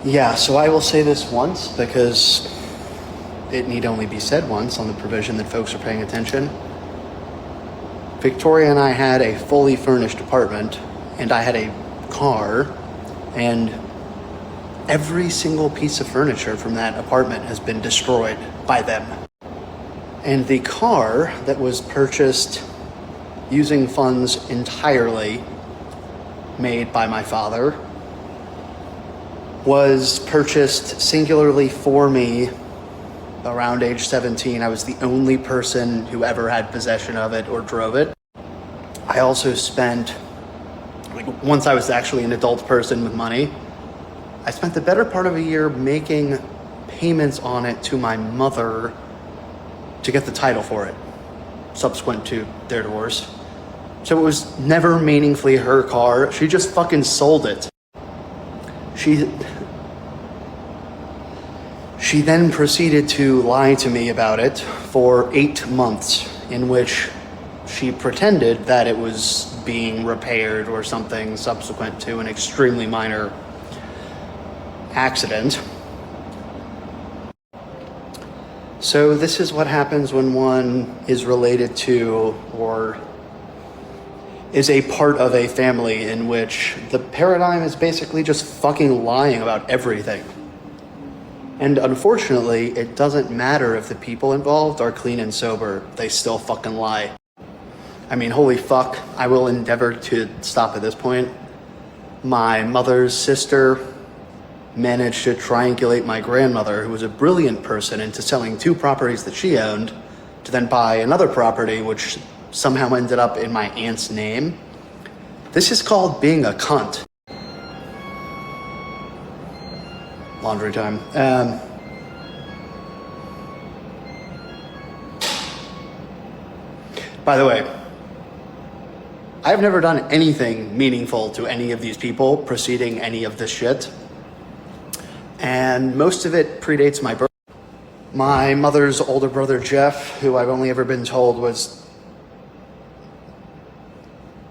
Yeah, so I will say this once because it need only be said once on the provision that folks are paying attention. Victoria and I had a fully furnished apartment, and I had a car, and every single piece of furniture from that apartment has been destroyed by them. And the car that was purchased using funds entirely made by my father was purchased singularly for me around age 17. I was the only person who ever had possession of it or drove it. I also spent, once I was actually an adult person with money, I spent the better part of a year making payments on it to my mother to get the title for it, subsequent to their divorce. So it was never meaningfully her car. She just fucking sold it. She then proceeded to lie to me about it for 8 months, in which she pretended that it was being repaired or something subsequent to an extremely minor accident. So this is what happens when one is related to or is a part of a family in which the paradigm is basically just fucking lying about everything. And unfortunately, it doesn't matter if the people involved are clean and sober, they still fucking lie. I mean, holy fuck, I will endeavor to stop at this point. My mother's sister managed to triangulate my grandmother, who was a brilliant person, into selling 2 properties that she owned to then buy another property, which somehow ended up in my aunt's name. This is called being a cunt. Laundry time. By the way, I've never done anything meaningful to any of these people preceding any of this shit. And most of it predates my birth. My mother's older brother, Jeff, who I've only ever been told was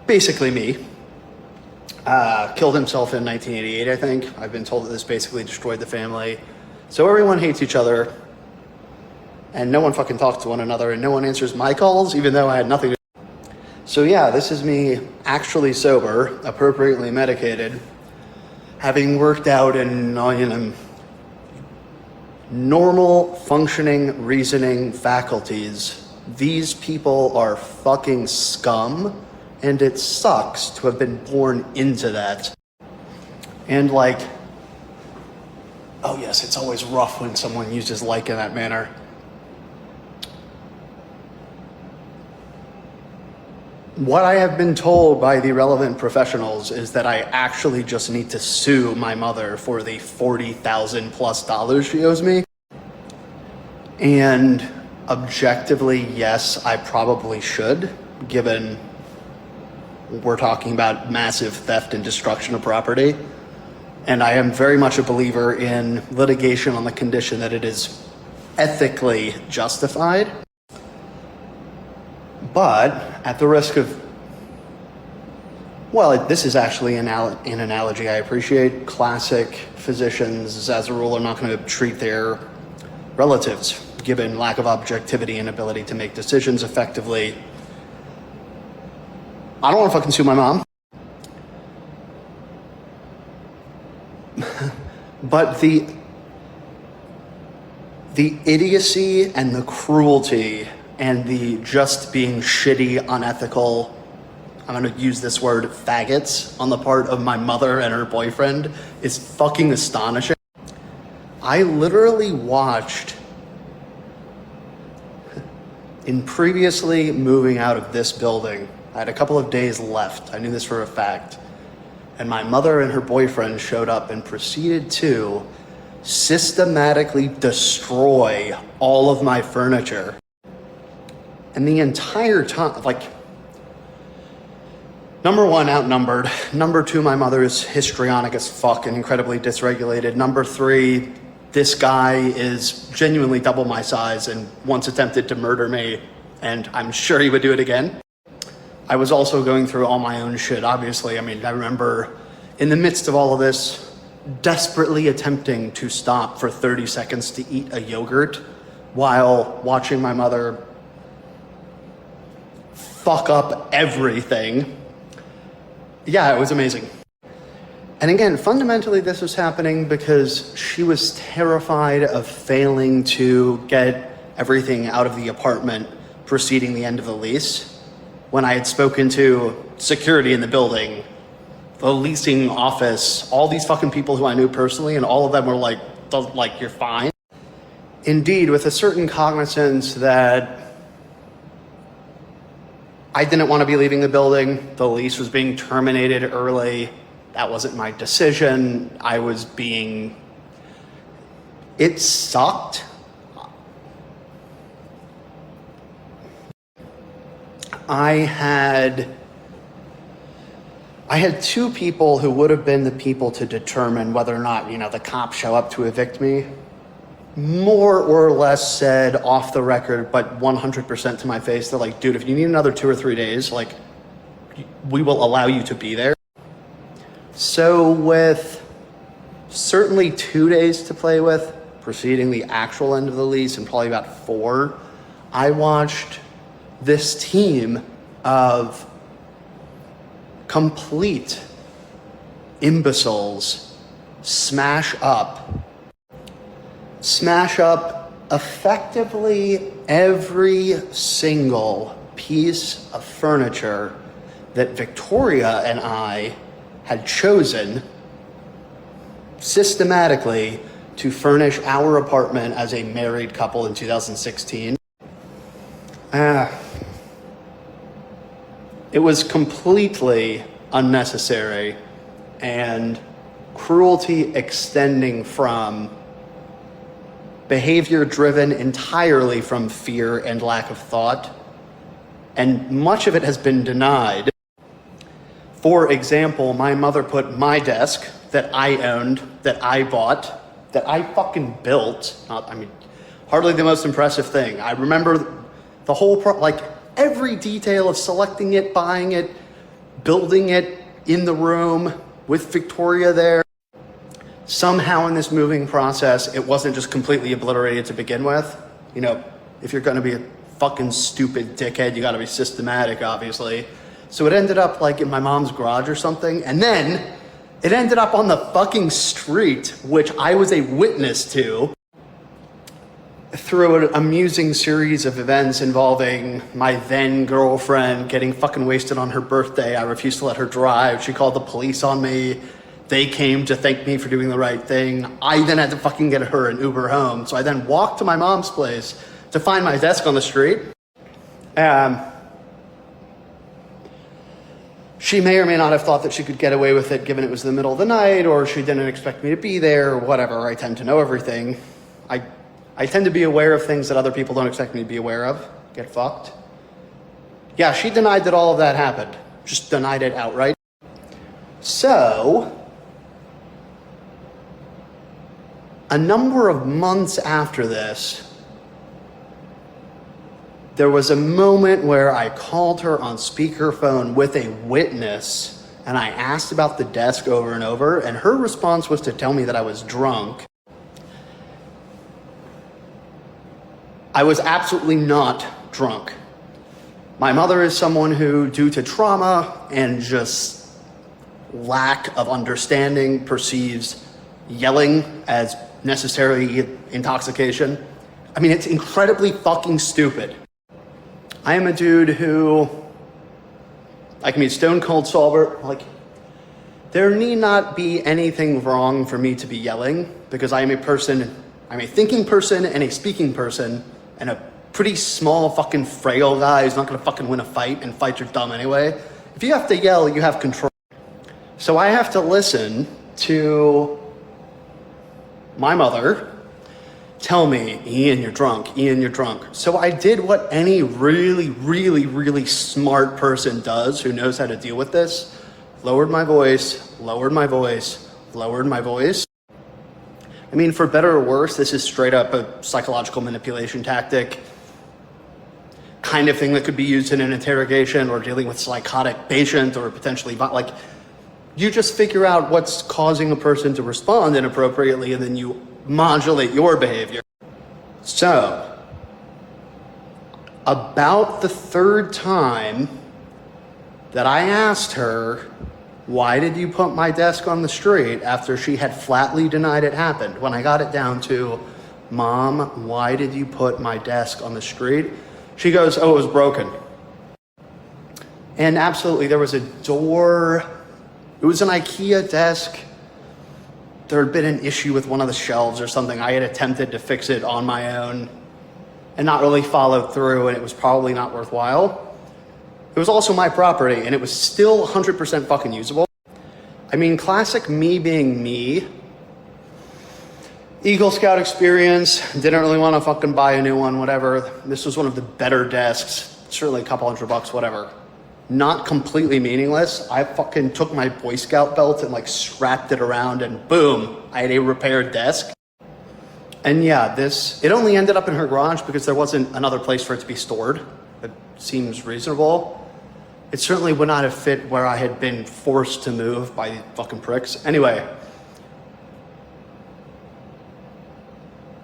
basically me, killed himself in 1988, I think. I've been told that this basically destroyed the family. So everyone hates each other, and no one fucking talks to one another, and no one answers my calls, even though I had nothing to do. So yeah, this is me actually sober, appropriately medicated, having worked out in, normal functioning reasoning faculties. These people are fucking scum, and it sucks to have been born into that. And oh yes, it's always rough when someone uses like in that manner. What I have been told by the relevant professionals is that I actually just need to sue my mother for the $40,000+ she owes me. And objectively, yes, I probably should, given we're talking about massive theft and destruction of property. And I am very much a believer in litigation on the condition that it is ethically justified. But at the risk of, this is actually an analogy I appreciate. Classic physicians, as a rule, are not going to treat their relatives, given lack of objectivity and ability to make decisions effectively. I don't want to fucking sue my mom. But the idiocy and the cruelty and the just being shitty, unethical, I'm going to use this word, faggots, on the part of my mother and her boyfriend is fucking astonishing. I literally watched, in previously moving out of this building, I had a couple of days left. I knew this for a fact. And my mother and her boyfriend showed up and proceeded to systematically destroy all of my furniture. And the entire time, number one, outnumbered. Number two, my mother is histrionic as fuck and incredibly dysregulated. Number three, this guy is genuinely double my size and once attempted to murder me, and I'm sure he would do it again. I was also going through all my own shit, obviously. I mean, I remember in the midst of all of this, desperately attempting to stop for 30 seconds to eat a yogurt while watching my mother fuck up everything. Yeah, it was amazing. And again, fundamentally, this was happening because she was terrified of failing to get everything out of the apartment preceding the end of the lease. When I had spoken to security in the building, the leasing office, all these fucking people who I knew personally, and all of them were like, you're fine. Indeed, with a certain cognizance that I didn't want to be leaving the building, the lease was being terminated early. That wasn't my decision. It sucked. I had two people who would have been the people to determine whether or not, the cops show up to evict me. More or less said off the record, but 100% to my face, they're like, dude, if you need another 2 or 3 days, we will allow you to be there. So with certainly 2 days to play with, preceding the actual end of the lease, and probably about 4, I watched this team of complete imbeciles smash up effectively every single piece of furniture that Victoria and I had chosen systematically to furnish our apartment as a married couple in 2016. It was completely unnecessary and cruelty extending from behavior driven entirely from fear and lack of thought. And much of it has been denied. For example, my mother put my desk that I owned, that I bought, that I fucking built, hardly the most impressive thing. I remember the whole, every detail of selecting it, buying it, building it in the room with Victoria there. Somehow in this moving process, it wasn't just completely obliterated to begin with. If you're gonna be a fucking stupid dickhead, you gotta be systematic, obviously. So it ended up in my mom's garage or something, and then it ended up on the fucking street, which I was a witness to, through an amusing series of events involving my then girlfriend getting fucking wasted on her birthday. I refused to let her drive. She called the police on me. They came to thank me for doing the right thing. I then had to fucking get her an Uber home. So I then walked to my mom's place to find my desk on the street. She may or may not have thought that she could get away with it given it was the middle of the night, or she didn't expect me to be there, or whatever. I tend to know everything. I tend to be aware of things that other people don't expect me to be aware of. Get fucked. Yeah, she denied that all of that happened. Just denied it outright. So, a number of months after this, there was a moment where I called her on speakerphone with a witness, and I asked about the desk over and over, and her response was to tell me that I was drunk. I was absolutely not drunk. My mother is someone who, due to trauma and just lack of understanding, perceives yelling as necessary intoxication. It's incredibly fucking stupid. I am a dude who, I can be stone cold sober. There need not be anything wrong for me to be yelling, because I'm a thinking person and a speaking person, and a pretty small fucking frail guy who's not gonna fucking win a fight, and fights are dumb anyway. If you have to yell, you have control. So I have to listen to my mother tell me, Ian, you're drunk. Ian, you're drunk. So I did what any really, really, really smart person does who knows how to deal with this. Lowered my voice, lowered my voice, lowered my voice. For better or worse, this is straight up a psychological manipulation tactic. Kind of thing that could be used in an interrogation or dealing with psychotic patient or potentially, You just figure out what's causing a person to respond inappropriately, and then you modulate your behavior. So, about the third time that I asked her, why did you put my desk on the street, after she had flatly denied it happened, when I got it down to, Mom, why did you put my desk on the street? She goes, oh, it was broken. And absolutely, there was a door. It was an IKEA desk. There had been an issue with one of the shelves or something. I had attempted to fix it on my own and not really followed through, and it was probably not worthwhile. It was also my property, and it was still 100% fucking usable. I mean, classic me being me. Eagle Scout experience, didn't really want to fucking buy a new one, whatever. This was one of the better desks, certainly a couple $100, whatever. Not completely meaningless. I fucking took my Boy Scout belt and like strapped it around, and boom, I had a repaired desk. And yeah, it only ended up in her garage because there wasn't another place for it to be stored. It seems reasonable. It certainly would not have fit where I had been forced to move by the fucking pricks. Anyway.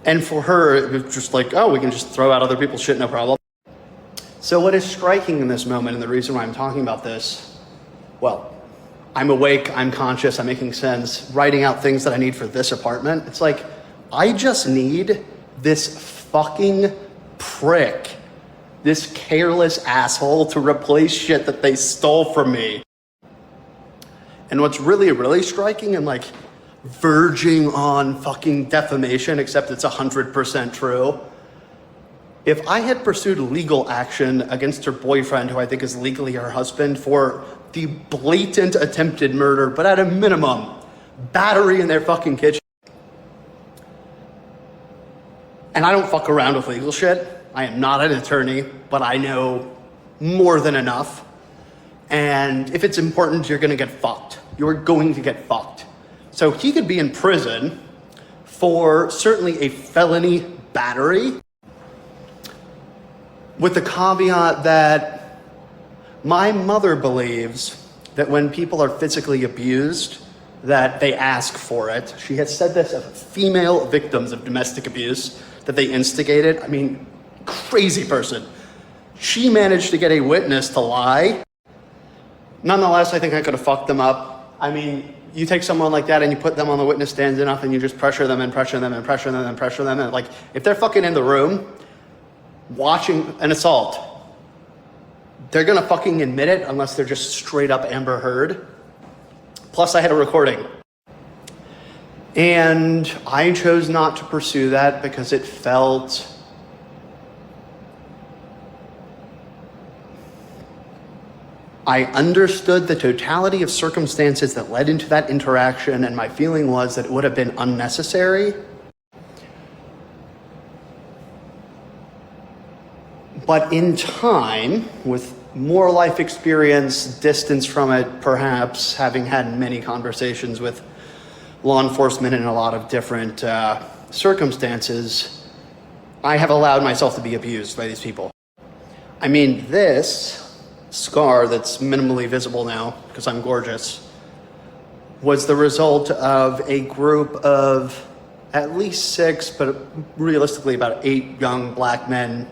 And for her, it was just like, oh, we can just throw out other people's shit, no problem. So what is striking in this moment, and the reason why I'm talking about this, well, I'm awake, I'm conscious, I'm making sense, writing out things that I need for this apartment. It's like, I just need this fucking prick, this careless asshole, to replace shit that they stole from me. And what's really, really striking and like verging on fucking defamation, except it's 100% true. If I had pursued legal action against her boyfriend, who I think is legally her husband, for the blatant attempted murder, but at a minimum, battery in their fucking kitchen. And I don't fuck around with legal shit. I am not an attorney, but I know more than enough. And if it's important, you're gonna get fucked. You're going to get fucked. So he could be in prison for certainly a felony battery, with the caveat that my mother believes that when people are physically abused, that they ask for it. She has said this of female victims of domestic abuse, that they instigated. I mean, crazy person. She managed to get a witness to lie. Nonetheless, I think I could have fucked them up. I mean, you take someone like that and you put them on the witness stand enough and you just pressure them and pressure them and pressure them and pressure them. And like, if they're fucking in the room watching an assault, they're gonna fucking admit it unless they're just straight up Amber Heard. Plus I had a recording. And I chose not to pursue that because it felt I understood the totality of circumstances that led into that interaction, and my feeling was that it would have been unnecessary. But in time, with more life experience, distance from it, perhaps, having had many conversations with law enforcement in a lot of different circumstances, I have allowed myself to be abused by these people. I mean, this scar that's minimally visible now, because I'm gorgeous, was the result of a group of at least 6, but realistically about 8 young black men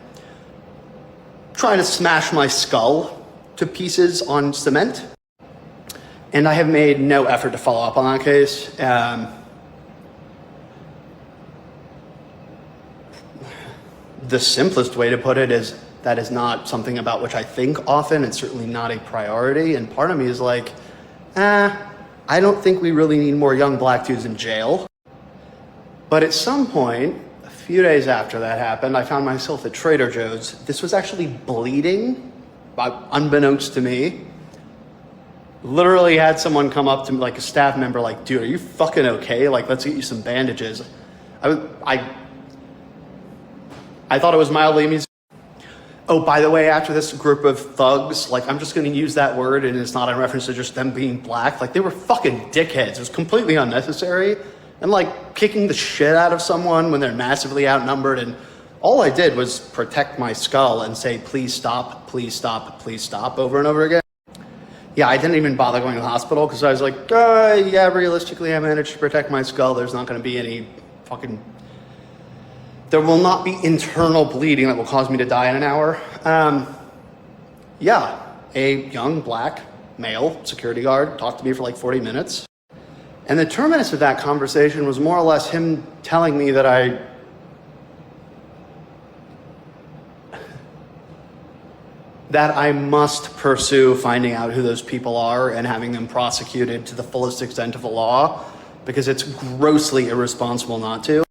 trying to smash my skull to pieces on cement. And I have made no effort to follow up on that case. The simplest way to put it is that is not something about which I think often, and certainly not a priority. And part of me is like, I don't think we really need more young black dudes in jail. But at some point, a few days after that happened, I found myself at Trader Joe's. This was actually bleeding, unbeknownst to me. Literally had someone come up to me, like a staff member, like, dude, are you fucking okay? Like, let's get you some bandages. I thought it was mildly amusing. Oh, by the way, after this group of thugs, like, I'm just going to use that word, and it's not in reference to just them being black. Like, they were fucking dickheads. It was completely unnecessary. And like kicking the shit out of someone when they're massively outnumbered. And all I did was protect my skull and say, please stop, please stop, please stop, over and over again. Yeah, I didn't even bother going to the hospital because I was like, yeah, realistically, I managed to protect my skull. There's not going to be any there will not be internal bleeding that will cause me to die in an hour. Yeah, a young black male security guard talked to me for like 40 minutes. And the terminus of that conversation was more or less him telling me that I must pursue finding out who those people are and having them prosecuted to the fullest extent of the law, because it's grossly irresponsible not to.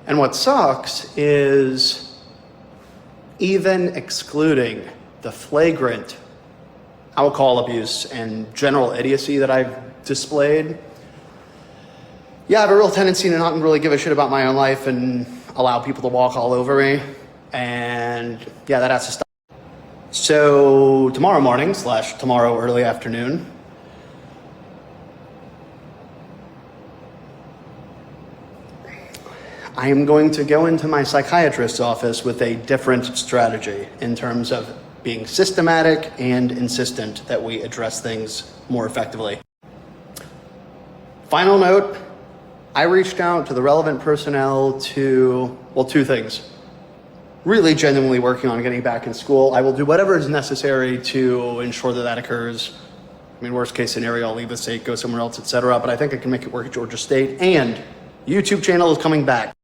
And what sucks is, even excluding the flagrant alcohol abuse and general idiocy that I've displayed, yeah, I have a real tendency to not really give a shit about my own life and allow people to walk all over me. And yeah, that has to stop. So tomorrow morning / tomorrow early afternoon, I am going to go into my psychiatrist's office with a different strategy in terms of being systematic and insistent that we address things more effectively. Final note, I reached out to the relevant personnel to, well, two things. Really genuinely working on getting back in school. I will do whatever is necessary to ensure that occurs. I mean, worst case scenario, I'll leave the state, go somewhere else, etc. But I think I can make it work at Georgia State. And YouTube channel is coming back.